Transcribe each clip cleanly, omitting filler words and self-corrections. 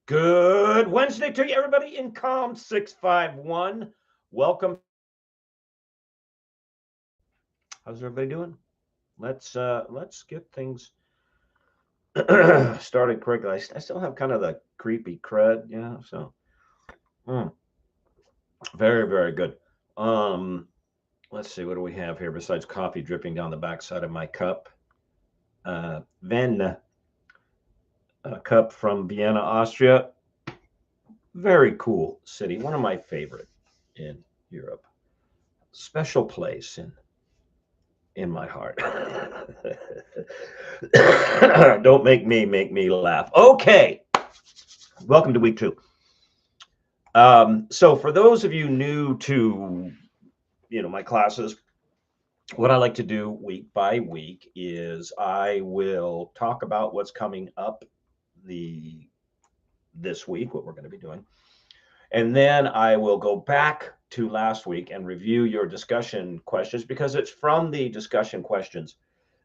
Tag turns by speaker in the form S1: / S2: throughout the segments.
S1: Good Wednesday to you, everybody in Com 651. Welcome. How's everybody doing? Let's get things started quickly. I still have kind of the creepy crud, yeah. So, very, very good. Let's see, what do we have here besides coffee dripping down the backside of my cup? Then a cup from Vienna, Austria. Very cool city, one of my favorite in Europe. Special place in my heart. Don't make me laugh. Okay, welcome to week 2. So for those of you new to my classes, what I like to do week by week is I will talk about what's coming up this week, what we're going to be doing, and then I will go back to last week and review your discussion questions, because it's from the discussion questions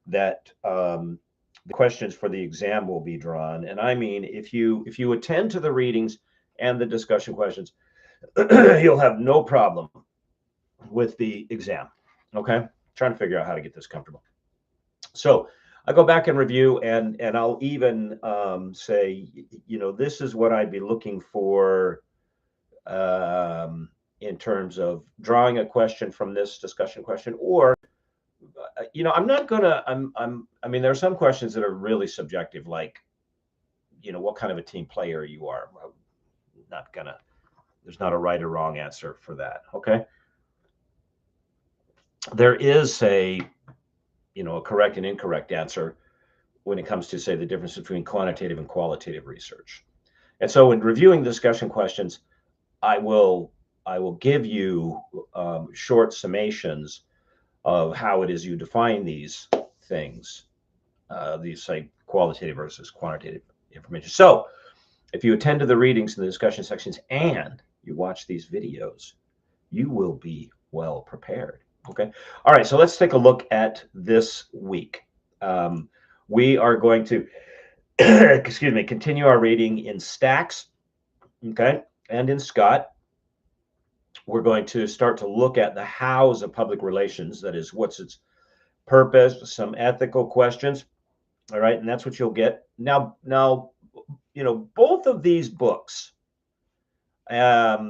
S1: that the questions for the exam will be drawn. And I mean, if you attend to the readings and the discussion questions, you'll have no problem with the exam. Okay, trying to figure out how to get this comfortable. So I go back and review, and I'll even say, this is what I'd be looking for in terms of drawing a question from this discussion question. Or I'm not gonna. I mean, there are some questions that are really subjective, like, what kind of a team player you are. Not gonna. There's not a right or wrong answer for that. Okay. There is a correct and incorrect answer when it comes to, say, the difference between quantitative and qualitative research. And so, in reviewing discussion questions, I will give you short summations of how it is you define these things, these, say, qualitative versus quantitative information. So if you attend to the readings in the discussion sections and you watch these videos, you will be well prepared. Okay. All right. So let's take a look at this week. We are going to, continue our reading in Stacks, okay, and in Scott. We're going to start to look at the hows of public relations. That is, what's its purpose, some ethical questions. All right, and that's what you'll get. Now, both of these books are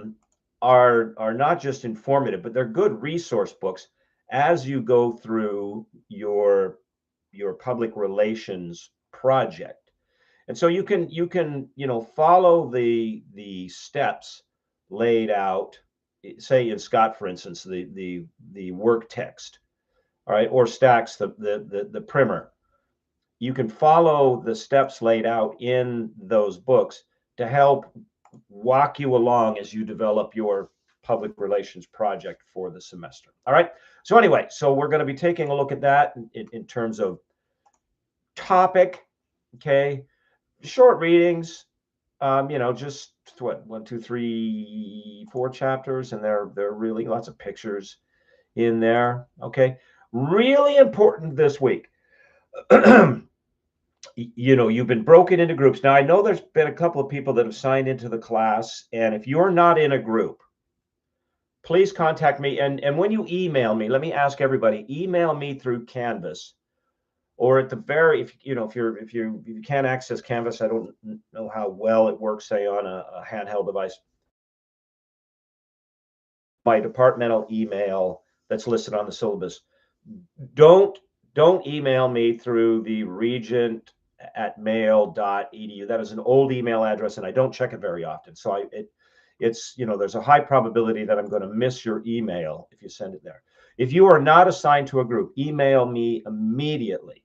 S1: not just informative, but they're good resource books as you go through your public relations project. And so you can follow the steps laid out, say in Scott, for instance, the work text, all right, or Stacks, the primer. You can follow the steps laid out in those books to help walk you along as you develop your public relations project for the semester. All right. So anyway, we're going to be taking a look at that in terms of topic. Okay. Short readings, just what, 1, 2, 3, 4 chapters, and there are really lots of pictures in there. Okay. Really important this week. You've been broken into groups. Now, I know there's been a couple of people that have signed into the class, and if you're not in a group, please contact me. And when you email me, let me ask everybody, email me through Canvas, or at the very, if you can't access Canvas, I don't know how well it works, say on a handheld device. My departmental email that's listed on the syllabus. Don't email me through the regent@mail.edu. That is an old email address, and I don't check it very often. So it's there's a high probability that I'm going to miss your email if you send it there. If you are not assigned to a group, email me immediately,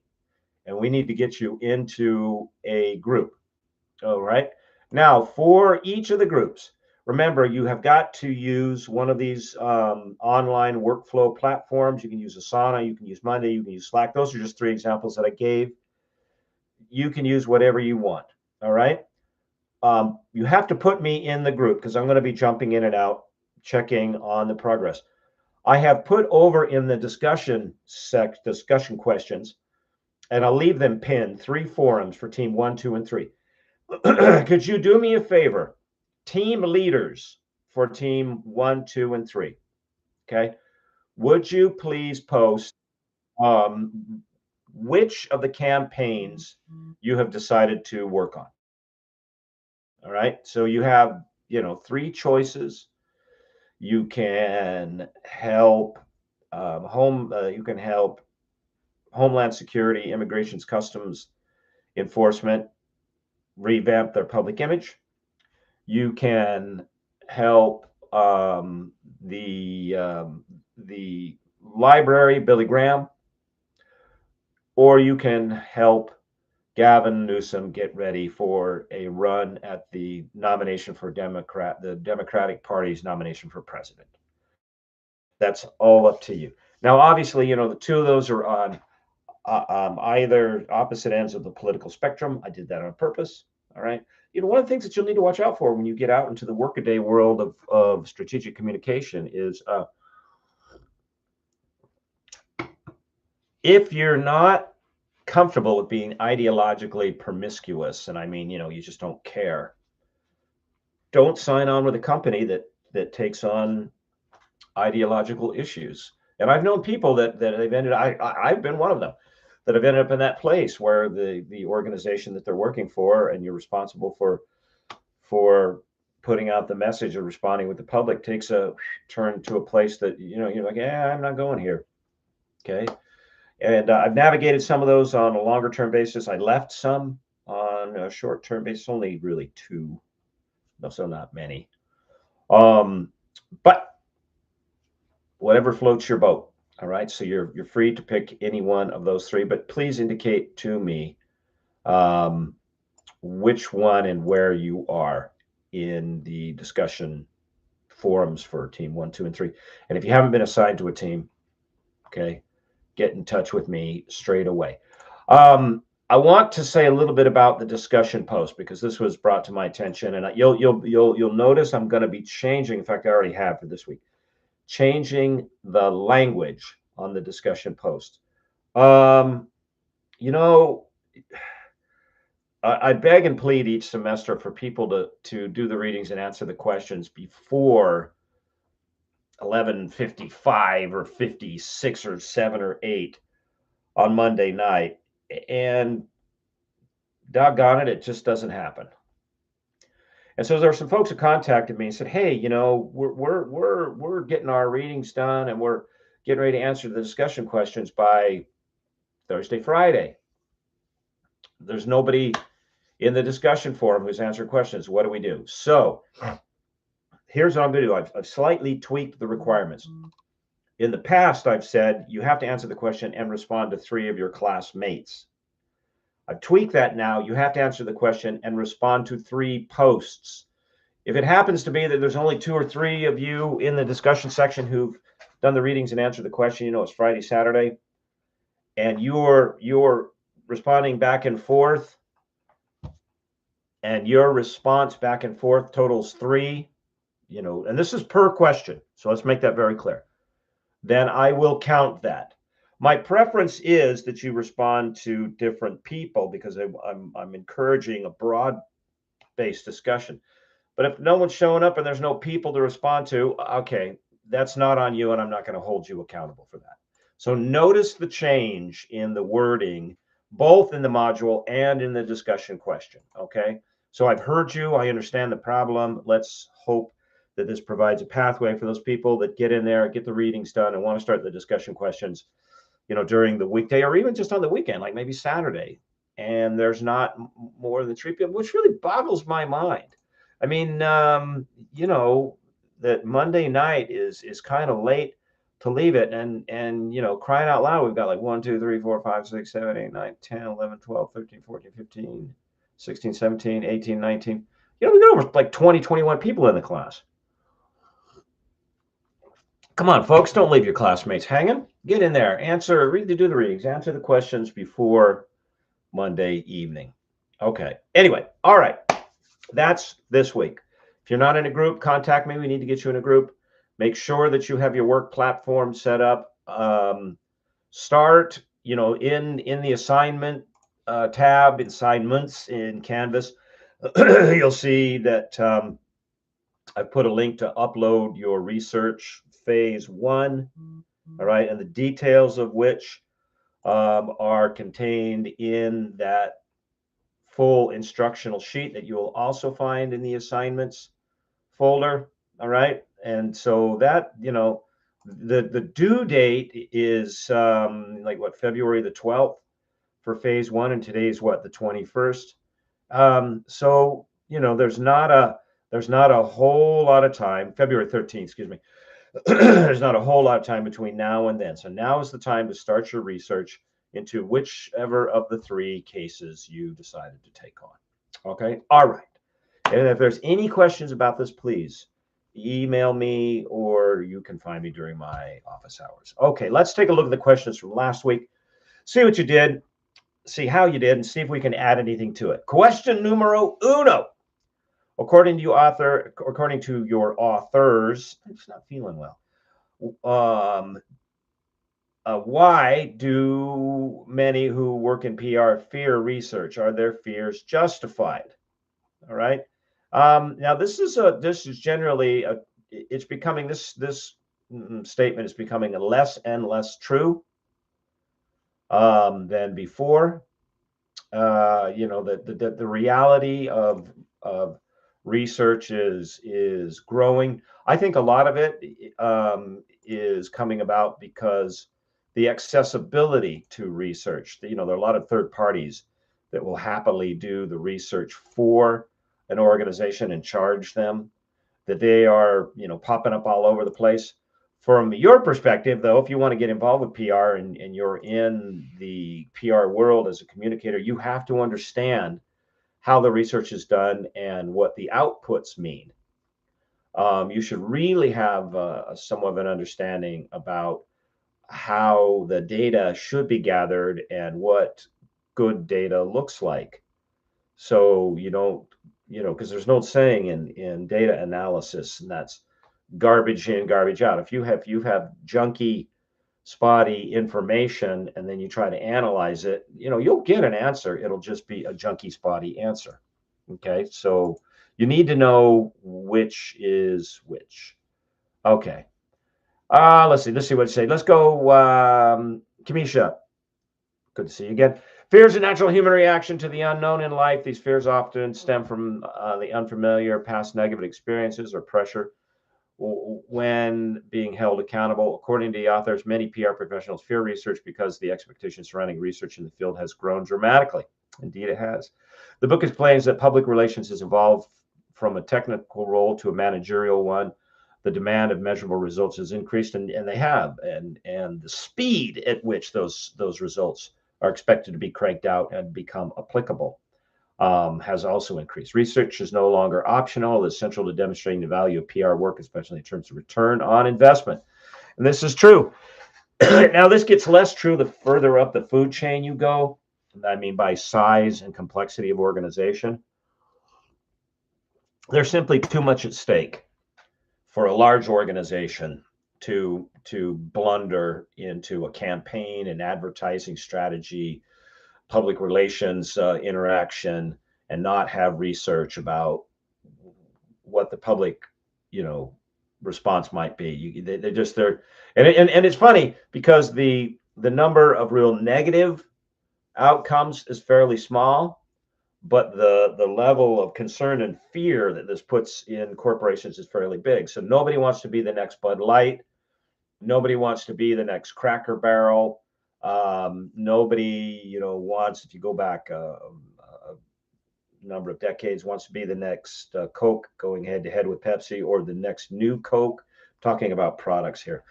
S1: and we need to get you into a group. All right. Now, for each of the groups, remember, you have got to use one of these online workflow platforms. You can use Asana, you can use Monday, you can use Slack. Those are just 3 examples that I gave. You can use whatever you want. All right. You have to put me in the group, because I'm going to be jumping in and out, checking on the progress. I have put over in the discussion questions, and I'll leave them pinned, 3 forums for team 1, 2, and 3. Could you do me a favor? Team leaders for team 1, 2, and 3. Okay. Would you please post which of the campaigns you have decided to work on? All right. So you have, 3 choices. You can help you can help Homeland Security, Immigrations, Customs Enforcement revamp their public image. You can help the library, Billy Graham, or you can help Gavin Newsom get ready for a run at the nomination for the Democratic Party's nomination for president. That's all up to you. Now, obviously, the two of those are on either opposite ends of the political spectrum. I did that on purpose. All right. One of the things that you'll need to watch out for when you get out into the workaday world of strategic communication is if you're not comfortable with being ideologically promiscuous, and I mean, you just don't care, don't sign on with a company that takes on ideological issues. And I've known people that they've ended. I've been one of them that have ended up in that place where the organization that they're working for, and you're responsible for putting out the message or responding with the public, takes a turn to a place that you're like, yeah, I'm not going here. Okay. And I've navigated some of those on a longer term basis. I left some on a short term basis, only really 2, so not many. But whatever floats your boat. All right. So you're free to pick any one of those 3, but please indicate to me which one and where you are in the discussion forums for team 1, 2, and 3. And if you haven't been assigned to a team, okay, get in touch with me straight away. I want to say a little bit about the discussion post because this was brought to my attention, and you'll notice I'm going to be changing. In fact, I already have for this week, changing the language on the discussion post. I beg and plead each semester for people to do the readings and answer the questions before 11:55 or 56 or 7 or 8 on Monday night, and doggone it, it just doesn't happen. And so there were some folks who contacted me and said, "Hey, we're getting our readings done and we're getting ready to answer the discussion questions by Thursday, Friday. There's nobody in the discussion forum who's answering questions. What do we do?" So here's what I'm going to do. I've slightly tweaked the requirements. In the past, I've said you have to answer the question and respond to 3 of your classmates. I've tweaked that now. You have to answer the question and respond to 3 posts. If it happens to be that there's only 2 or 3 of you in the discussion section who've done the readings and answered the question, it's Friday, Saturday, and you're responding back and forth, and your response back and forth totals 3, and this is per question. So let's make that very clear. Then I will count that. My preference is that you respond to different people because I'm encouraging a broad-based discussion. But if no one's showing up and there's no people to respond to, okay, that's not on you, and I'm not going to hold you accountable for that. So notice the change in the wording, both in the module and in the discussion question, okay? So I've heard you. I understand the problem. Let's hope that this provides a pathway for those people that get in there, get the readings done, and want to start the discussion questions, during the weekday or even just on the weekend, like maybe Saturday. And there's not more than 3 people, which really boggles my mind. I mean, that Monday night is kind of late to leave it. And crying out loud, we've got like 1, 2, 3, 4, 5, 6, 7, 8, 9, 10, 11, 12, 13, 14, 15, 16, 17, 18, 19. We got over like 20, 21 people in the class. Come on, folks, don't leave your classmates hanging. Get in there, do the readings, answer the questions before Monday evening. Okay. Anyway, all right. That's this week. If you're not in a group, contact me. We need to get you in a group. Make sure that you have your work platform set up. Start, in the assignment tab, assignments in Canvas. You'll see that I put a link to upload your research phase 1, all right, and the details of which are contained in that full instructional sheet that you will also find in the assignments folder, all right? And so that, the due date is like what, February the 12th for phase 1, and today's what, the 21st. So, there's not a whole lot of time, February 13th, excuse me. There's not a whole lot of time between now and then. So now is the time to start your research into whichever of the 3 cases you decided to take on. Okay. All right. And if there's any questions about this, please email me, or you can find me during my office hours. Okay. Let's take a look at the questions from last week. See what you did, see how you did, and see if we can add anything to it. Question numero uno. According to your authors, I'm just not feeling well. Why do many who work in PR fear research? Are their fears justified? All right. Now this is generally it's becoming this statement is becoming less and less true than before. The reality of research is growing. I think a lot of it is coming about because the accessibility to research. There are a lot of third parties that will happily do the research for an organization and charge them. That they are popping up all over the place. From your perspective, though, if you want to get involved with PR and you're in the PR world as a communicator, you have to understand how the research is done and what the outputs mean. You should really have somewhat of an understanding about how the data should be gathered and what good data looks like. So you don't, because there's no saying in data analysis, and that's garbage in, garbage out. If you have junky, spotty information and then you try to analyze it, you'll get an answer. It'll just be a junky, spotty answer. Okay, so you need to know which is which. Okay. Let's see what you say. Let's go, Kamisha. Good to see you again. Fear is a natural human reaction to the unknown in life. These fears often stem from the unfamiliar, past negative experiences, or pressure when being held accountable. According to the authors, many PR professionals fear research because the expectation surrounding research in the field has grown dramatically. Indeed, it has. The book explains that public relations has evolved from a technical role to a managerial one. The demand of measurable results has increased, and they have, and the speed at which those results are expected to be cranked out and become applicable has also increased. Research is no longer optional. It's central to demonstrating the value of PR work, especially in terms of return on investment. And this is true. Now, this gets less true the further up the food chain you go. I mean, by size and complexity of organization. There's simply too much at stake for a large organization to blunder into a campaign and advertising strategy, public relations interaction, and not have research about what the public, response might be. And it's funny because the number of real negative outcomes is fairly small, but the level of concern and fear that this puts in corporations is fairly big. So nobody wants to be the next Bud Light. Nobody wants to be the next Cracker Barrel. Nobody, wants, if you go back a number of decades, wants to be the next Coke going head to head with Pepsi, or the next new Coke. Talking about products here.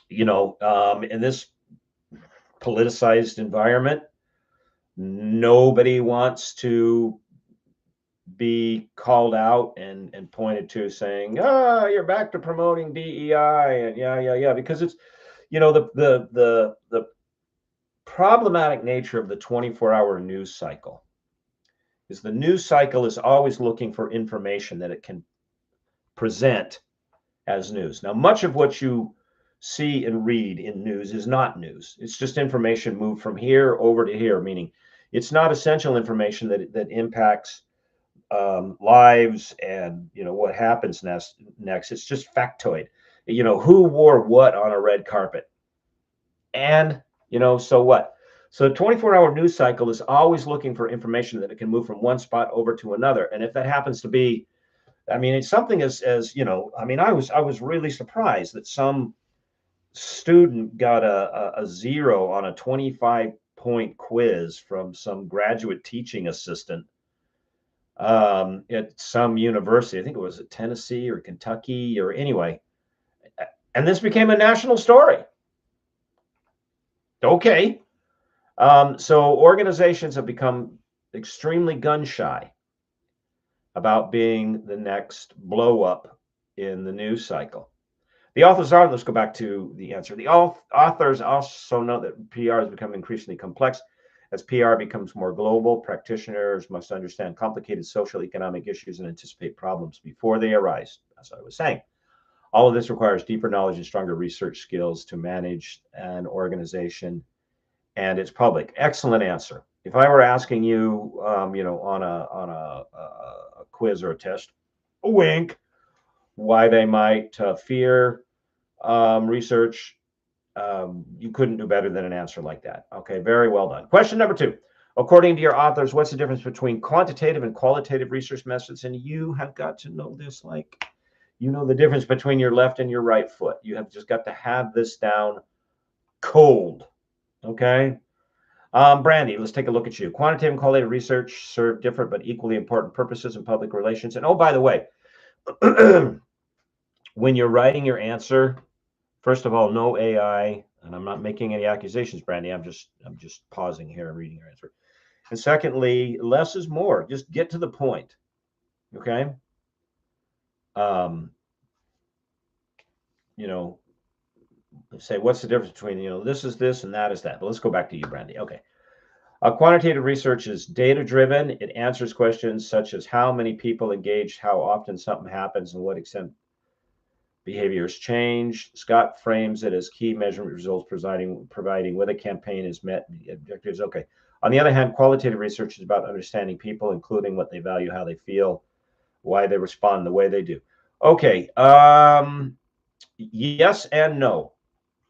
S1: In this politicized environment, nobody wants to be called out and pointed to saying, you're back to promoting DEI and yeah, because it's, the problematic nature of the 24-hour news cycle is the news cycle is always looking for information that it can present as news. Now, much of what you see and read in news is not news. It's just information moved from here over to here, meaning It's not essential information that impacts lives and what happens next. It's just factoid. Who wore what on a red carpet, and so what? So 24-hour news cycle is always looking for information that it can move from one spot over to another. And if that happens to be, I mean, it's something as I mean, I was really surprised that some student got a 0 on a 25-point quiz from some graduate teaching assistant at some university. I think it was at Tennessee or Kentucky or anyway. And this became a national story. Okay. So organizations have become extremely gun shy about being the next blow up in the news cycle. The authors are, let's go back to the answer. The authors also know that PR has become increasingly complex. As PR becomes more global, practitioners must understand complicated social economic issues and anticipate problems before they arise, as I was saying. All of this requires deeper knowledge and stronger research skills to manage an organization and its public. Excellent answer. If I were asking you, on a quiz or a test, a wink, why they might fear research, you couldn't do better than an answer like that. Okay, very well done. Question number 2. According to your authors, what's the difference between quantitative and qualitative research methods? And you have got to know this like the difference between your left and your right foot. You have just got to have this down cold. Okay. Brandy, let's take a look at you. Quantitative and qualitative research serve different but equally important purposes in public relations. And oh, by the way, when you're writing your answer, first of all, no AI, and I'm not making any accusations, Brandy. I'm just pausing here and reading your answer. And secondly, less is more. Just get to the point. Okay. Say what's the difference between this is this and that is that. But let's go back to you, Brandy. Okay. Quantitative research is data driven. It answers questions such as how many people engaged, how often something happens, and what extent behaviors change. Scott frames it as key measurement results, providing whether a campaign has met the objectives. Okay. On the other hand, qualitative research is about understanding people, including what they value, how they feel, why they respond the way they do. Okay. Yes and no,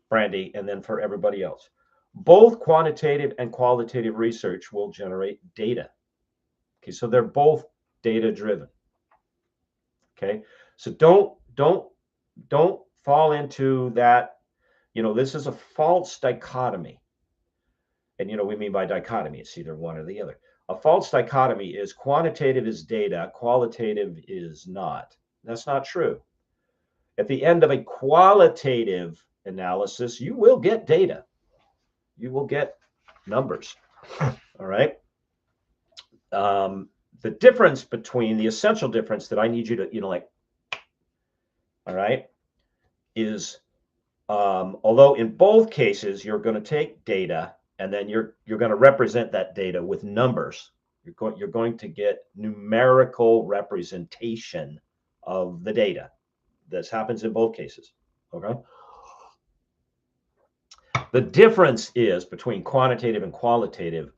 S1: Brandy, and then for everybody else. Both quantitative and qualitative research will generate data. Okay, so they're both data driven. Okay, so don't fall into that. This is a false dichotomy. And we mean by dichotomy, it's either one or the other. A false dichotomy is quantitative is data, qualitative is not. That's not true. At the end of a qualitative analysis, you will get data. You will get numbers. All right. The difference between the essential difference that I need you to, all right, is although in both cases you're going to take data and then you're going to represent that data with numbers. You're going to get numerical representation of the data. This happens in both cases. Okay. The difference is between quantitative and qualitative,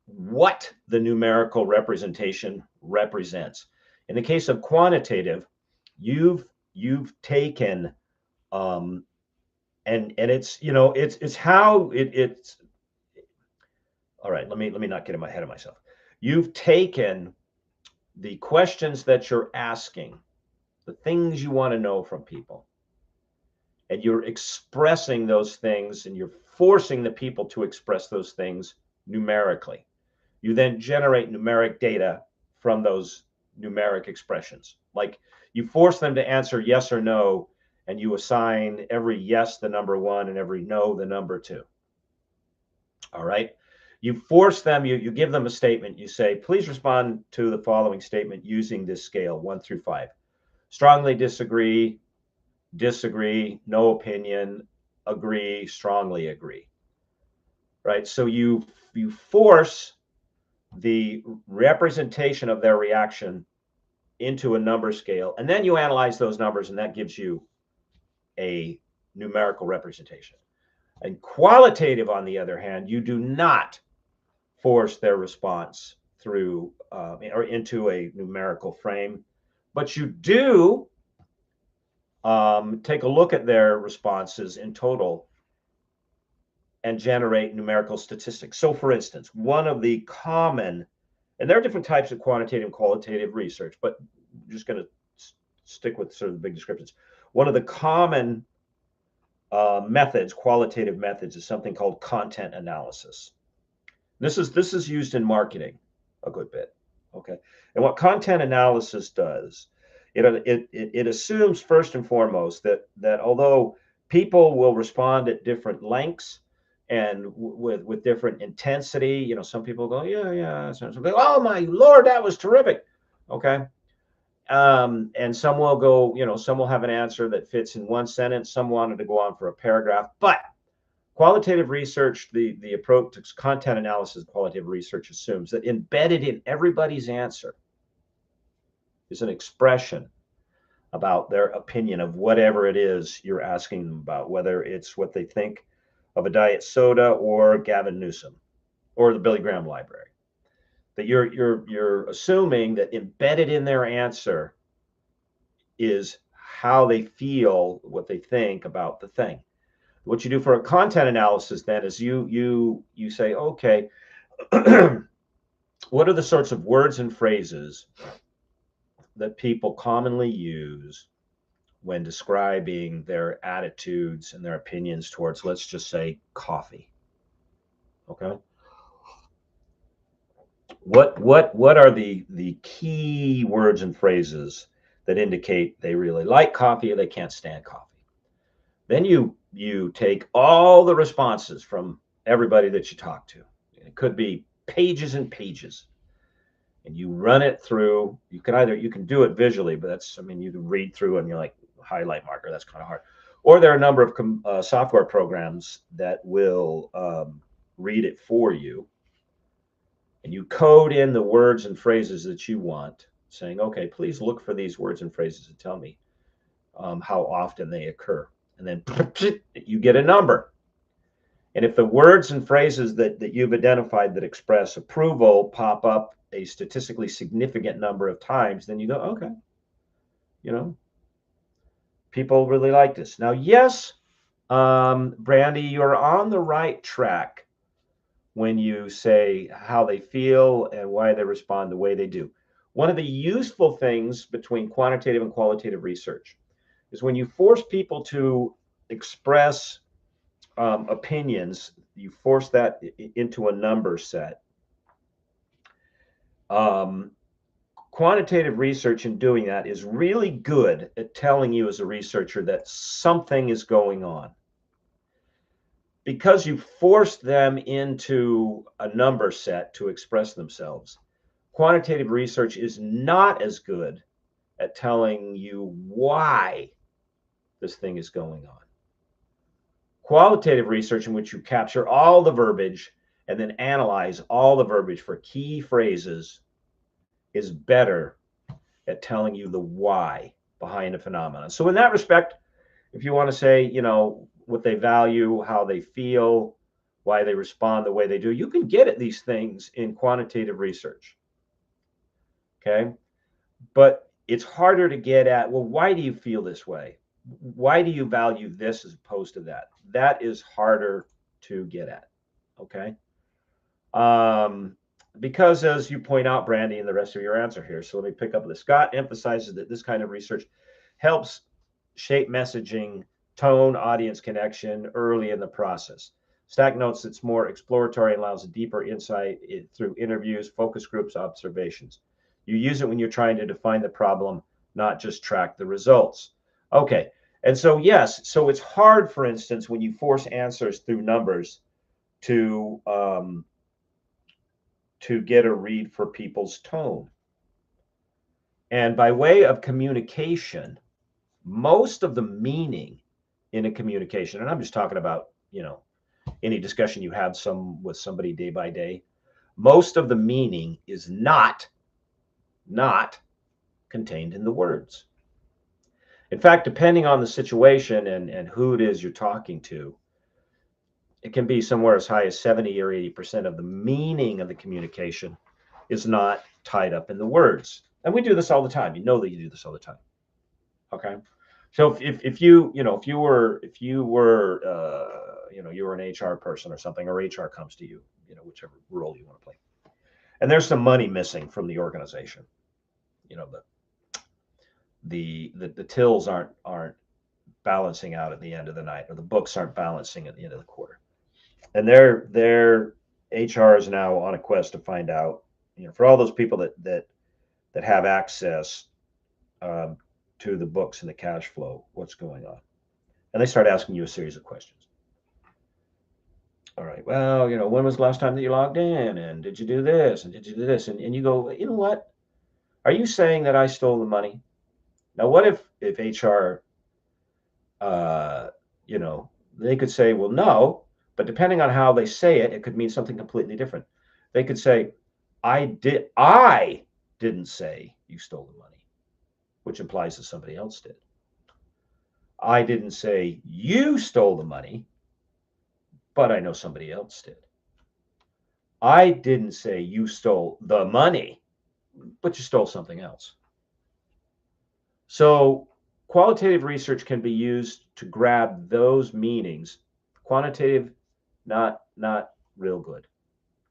S1: what the numerical representation represents. In the case of quantitative, you've taken and it's it's how it's all right. Let me not get in my head of myself. You've taken the questions that you're asking, the things you want to know from people, and you're expressing those things and you're forcing the people to express those things numerically. You then generate numeric data from those numeric expressions. Like you force them to answer yes or no, and you assign every yes the number 1 and every no the number 2. All right. You force them, you give them a statement. You say, please respond to the following statement using this scale 1 through 5. Strongly disagree, disagree, no opinion, agree, strongly agree. Right. So you force the representation of their reaction into a number scale, and then you analyze those numbers, and that gives you a numerical representation. And qualitative, on the other hand, you do not force their response through or into a numerical frame, but you do take a look at their responses in total and generate numerical statistics. So, for instance, one of the common, and there are different types of quantitative and qualitative research, but I'm just going to stick with sort of the big descriptions. One of the common methods, qualitative methods, is something called content analysis. This is used in marketing a good bit. Okay, and what content analysis does, it assumes first and foremost that although people will respond at different lengths and with different intensity, some people go, yeah, some people, oh my Lord, that was terrific. Okay, and some will go, some will have an answer that fits in one sentence. Some wanted to go on for a paragraph, but qualitative research, the approach to content analysis, qualitative research assumes that embedded in everybody's answer is an expression about their opinion of whatever it is you're asking them about, whether it's what they think of a diet soda or Gavin Newsom or the Billy Graham Library. That you're assuming that embedded in their answer is how they feel, what they think about the thing. What you do for a content analysis then is you say, okay, what are the sorts of words and phrases that people commonly use when describing their attitudes and their opinions towards, let's just say, coffee? Okay. What are the key words and phrases that indicate they really like coffee or they can't stand coffee? Then you take all the responses from everybody that you talk to. It could be pages and pages, and you run it through. You can do it visually, but you can read through and you're like, highlight marker, that's kind of hard. Or there are a number of software programs that will read it for you, and you code in the words and phrases that you want, saying, okay, please look for these words and phrases and tell me how often they occur. And then you get a number. And if the words and phrases that you've identified that express approval pop up a statistically significant number of times, then you go, okay, people really like this. Now, yes, Brandy, you're on the right track when you say how they feel and why they respond the way they do. One of the useful things between quantitative and qualitative research is when you force people to express opinions, you force that into a number set. Quantitative research in doing that is really good at telling you as a researcher that something is going on. Because you forced them into a number set to express themselves, quantitative research is not as good at telling you why this thing is going on. Qualitative research, in which you capture all the verbiage and then analyze all the verbiage for key phrases, is better at telling you the why behind a phenomenon. So in that respect, if you want to say, what they value, how they feel, why they respond the way they do, you can get at these things in quantitative research. Okay. But it's harder to get at, well, why do you feel this way? Why do you value this as opposed to that? That is harder to get at. Okay. Because as you point out, Brandy, in the rest of your answer here, so let me pick up this. Scott emphasizes that this kind of research helps shape messaging, tone, audience connection early in the process. Stack notes it's more exploratory and allows a deeper insight through interviews, focus groups, observations. You use it when you're trying to define the problem, not just track the results. Okay, and so yes, so it's hard, for instance, when you force answers through numbers to get a read for people's tone. And by way of communication, most of the meaning in a communication, and I'm just talking about, any discussion you have with somebody day by day, most of the meaning is not contained in the words. In fact, depending on the situation and who it is you're talking to, it can be somewhere as high as 70 or 80% of the meaning of the communication is not tied up in the words. And we do this all the time. You know that you do this all the time. Okay. So if you, if you were, you were an HR person or something, or HR comes to you, whichever role you want to play, and there's some money missing from the organization, you know, the tills aren't balancing out at the end of the night, or the books aren't balancing at the end of the quarter, and their HR is now on a quest to find out, for all those people that have access um, to the books and the cash flow, what's going on, and they start asking you a series of questions. All right, well, when was the last time that you logged in, and did you do this, and did you do this, and you go, you know what? Are you saying that I stole the money? Now, what if HR, uh, they could say, well, no, but depending on how they say it, it could mean something completely different. They could say, I didn't say you stole the money, which implies that somebody else did. I didn't say you stole the money, but I know somebody else did. I didn't say you stole the money, but you stole something else. So qualitative research can be used to grab those meanings. Quantitative, not real good.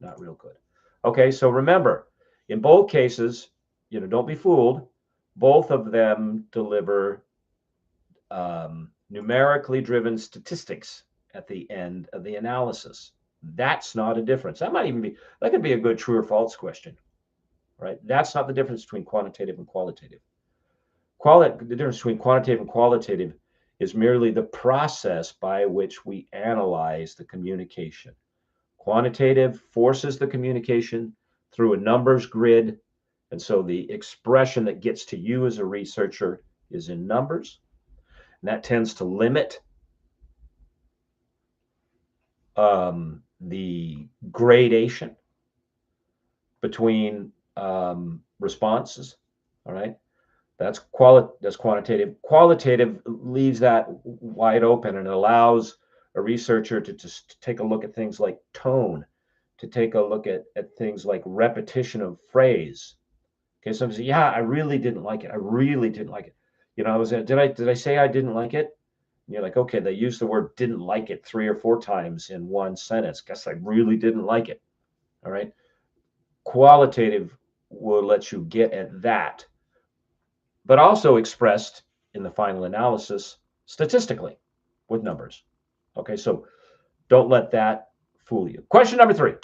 S1: Not real good. Okay, so remember, in both cases, don't be fooled. Both of them deliver numerically driven statistics at the end of the analysis. That's not a difference. That could be a good true or false question, right? That's not the difference between quantitative and qualitative. The difference between quantitative and qualitative is merely the process by which we analyze the communication. Quantitative forces the communication through a numbers grid, and so the expression that gets to you as a researcher is in numbers, and that tends to limit the gradation between responses. All right. That's quantitative. Qualitative leaves that wide open, and it allows a researcher to just take a look at things like tone, to take a look at things like repetition of phrase. Okay, somebody say, yeah, I really didn't like it. I really didn't like it. Did I say I didn't like it? And you're like, okay, they used the word didn't like it 3 or 4 times in one sentence. Guess I really didn't like it. All right. Qualitative will let you get at that, but also expressed in the final analysis statistically with numbers. Okay, so don't let that fool you. Question number 3.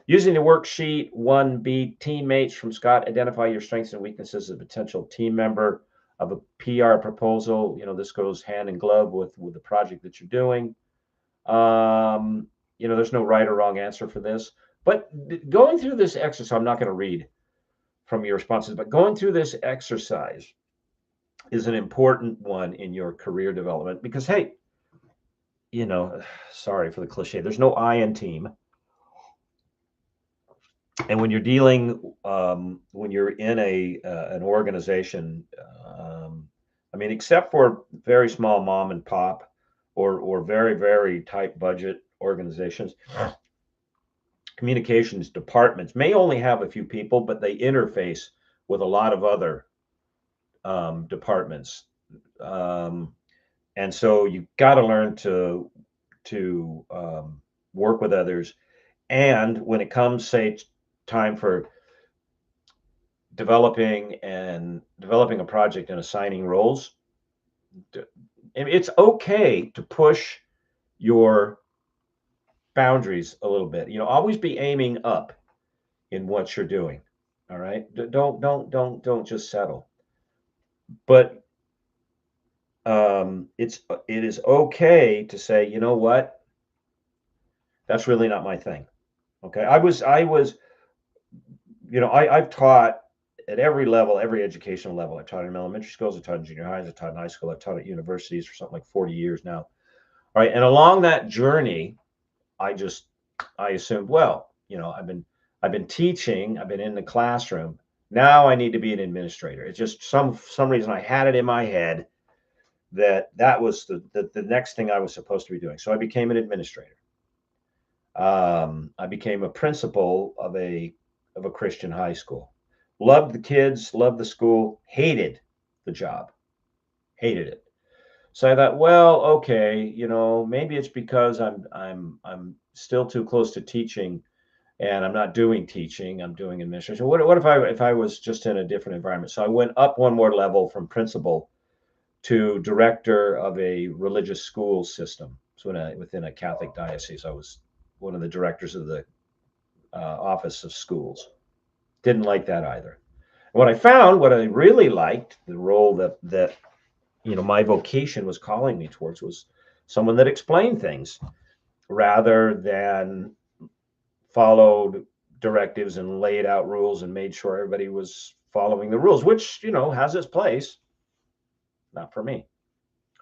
S1: Using the worksheet 1B, teammates from Scott, identify your strengths and weaknesses as a potential team member of a PR proposal. This goes hand in glove with the project that you're doing. There's no right or wrong answer for this, but going through this exercise, I'm not going to read from your responses, but going through this exercise is an important one in your career development because, hey, sorry for the cliche, there's no I in team. And when you're dealing, when you're in an organization, except for very small mom and pop or very, very tight budget organizations, communications departments may only have a few people, but they interface with a lot of other departments. And so you've got to learn to work with others. And when it comes, say, time for developing a project and assigning roles, it's okay to push your boundaries a little bit. Always be aiming up in what you're doing. All right. Don't just settle. But it is okay to say, you know what, that's really not my thing. Okay. I've taught at every level, every educational level. I've taught in elementary schools, I've taught in junior highs, I've taught in high school, I've taught at universities for something like 40 years now. All right. And along that journey, I assumed, well, I've been teaching, I've been in the classroom. Now I need to be an administrator. It's just some reason I had it in my head that was the next thing I was supposed to be doing. So I became an administrator. I became a principal of a Christian high school. Loved the kids, loved the school, hated the job, hated it. So I thought, well, okay, maybe it's because I'm still too close to teaching, and I'm not doing teaching. I'm doing administration. What if I was just in a different environment? So I went up one more level from principal to director of a religious school system. So within a Catholic diocese, I was one of the directors of the office of schools. Didn't like that either. What I found, what I really liked, the role that my vocation was calling me towards, was someone that explained things rather than followed directives and laid out rules and made sure everybody was following the rules, which has its place. Not for me.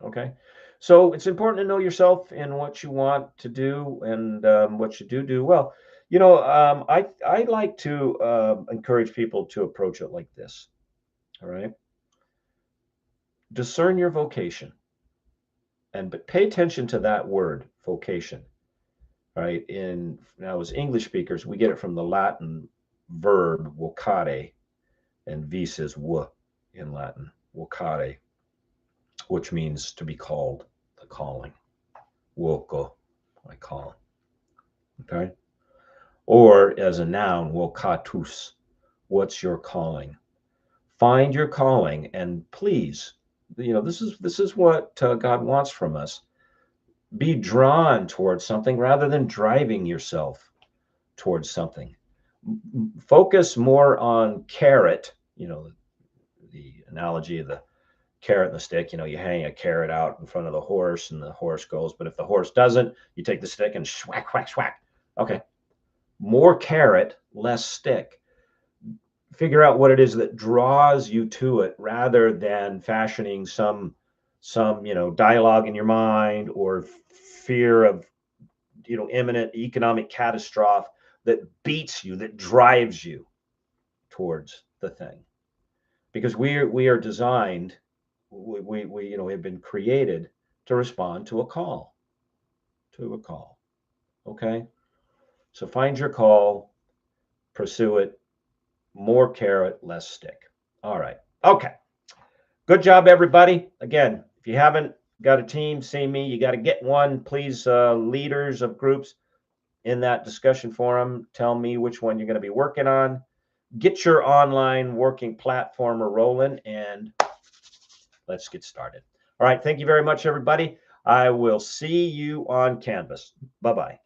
S1: Okay. So it's important to know yourself and what you want to do, and what you do well. I like to encourage people to approach it like this. All right. Discern your vocation, but pay attention to that word, vocation. Right. Now, as English speakers, we get it from the Latin verb vocare, and vis is w in Latin, vocare, which means to be called, the calling. Voco, I call. Okay. Or as a noun, vocatus, what's your calling? Find your calling, and please, this is what God wants from us. Be drawn towards something rather than driving yourself towards something. Focus more on carrot, the analogy of the carrot and the stick. You hang a carrot out in front of the horse and the horse goes, but if the horse doesn't, you take the stick and schwack, whack, schwack. Okay. More carrot, less stick. Figure out what it is that draws you to it rather than fashioning some dialogue in your mind, or fear of imminent economic catastrophe that beats you, that drives you towards the thing. Because we are designed, we have been created to respond to a call. Okay. So find your call, pursue it. More carrot, less stick. All right. Okay. Good job, everybody. Again, if you haven't got a team, see me. You got to get one. Please, leaders of groups in that discussion forum, tell me which one you're going to be working on. Get your online working platform rolling, and let's get started. All right. Thank you very much, everybody. I will see you on Canvas. Bye-bye.